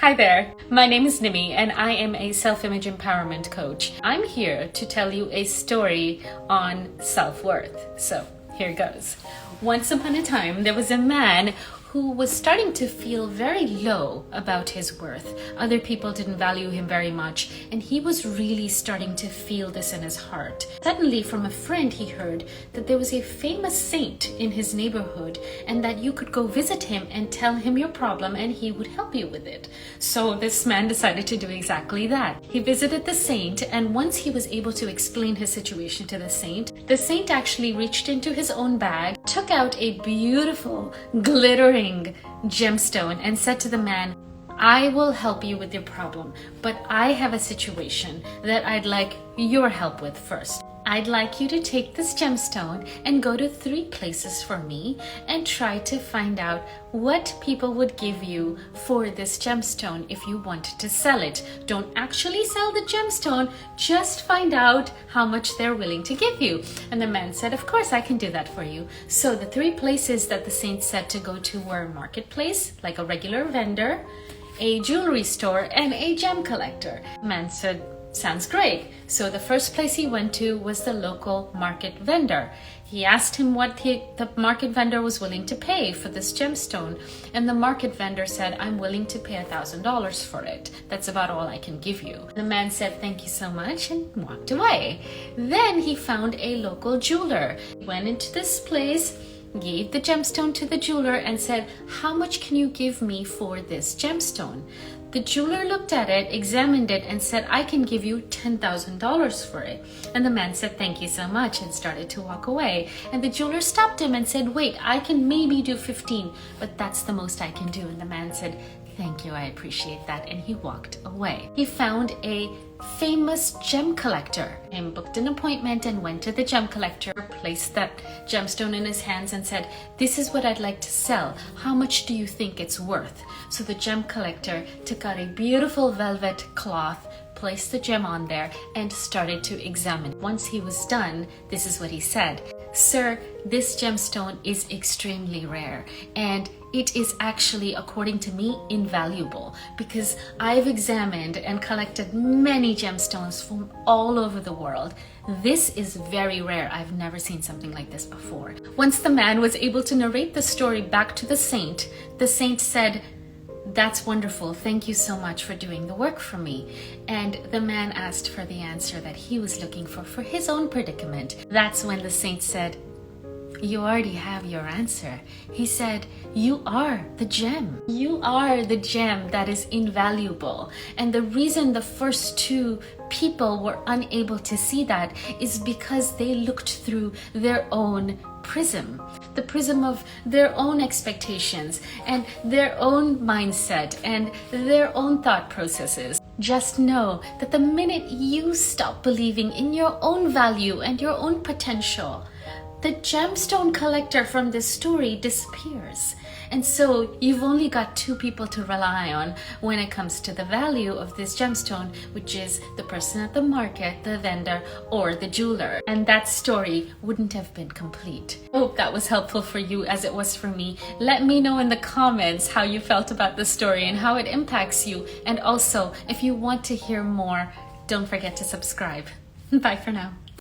Hi there, my name is Nimi and I am a self-image empowerment coach. I'm here to tell you a story on self-worth. So here goes. Once upon a time, there was a man who was starting to feel very low about his worth. Other people didn't value him very much, and he was really starting to feel this in his heart. Suddenly, from a friend, he heard that there was a famous saint in his neighborhood and that you could go visit him and tell him your problem and he would help you with it. So this man decided to do exactly that. He visited the saint, and once he was able to explain his situation to the saint actually reached into his own bag, took out a beautiful, glittering gemstone and said to the man, "I will help you with your problem, but I have a situation that I'd like your help with first. I'd like you to take this gemstone and go to 3 places for me and try to find out what people would give you for this gemstone if you wanted to sell it. Don't actually sell the gemstone, just find out how much they're willing to give you." And the man said, "Of course, I can do that for you." So the 3 places that the saint said to go to were a marketplace, like a regular vendor, a jewelry store, and a gem collector. The man said, "Sounds great." So the first place he went to was the local market vendor. He asked him what the market vendor was willing to pay for this gemstone. And the market vendor said, "I'm willing to pay $1,000 for it. That's about all I can give you." The man said, "Thank you so much," and walked away. Then he found a local jeweler. He went into this place, gave the gemstone to the jeweler and said, "How much can you give me for this gemstone?" The jeweler looked at it, examined it, and said, "I can give you $10,000 for it." And the man said, "Thank you so much," and started to walk away. And the jeweler stopped him and said, "Wait, I can maybe do 15, but that's the most I can do." And the man said, "Thank you, I appreciate that," and he walked away. He found a famous gem collector and booked an appointment and went to the gem collector, placed that gemstone in his hands and said, "This is what I'd like to sell. How much do you think it's worth?" So the gem collector took out a beautiful velvet cloth, placed the gem on there, and started to examine. Once he was done, this is what he said: "Sir, this gemstone is extremely rare, and it is actually, according to me, invaluable, because I've examined and collected many gemstones from all over the world. This is very rare. I've never seen something like this before." Once the man was able to narrate the story back to the saint said, "That's wonderful. Thank you so much for doing the work for me." And the man asked for the answer that he was looking for his own predicament. That's when the saint said, "You already have your answer." He said, "You are the gem. You are the gem that is invaluable." And the reason the first 2 people were unable to see that is because they looked through their own prism, the prism of their own expectations and their own mindset and their own thought processes. Just know that the minute you stop believing in your own value and your own potential, the gemstone collector from this story disappears. And so you've only got 2 people to rely on when it comes to the value of this gemstone, which is the person at the market, the vendor, or the jeweler. And that story wouldn't have been complete. I hope that was helpful for you as it was for me. Let me know in the comments how you felt about the story and how it impacts you. And also, if you want to hear more, don't forget to subscribe. Bye for now.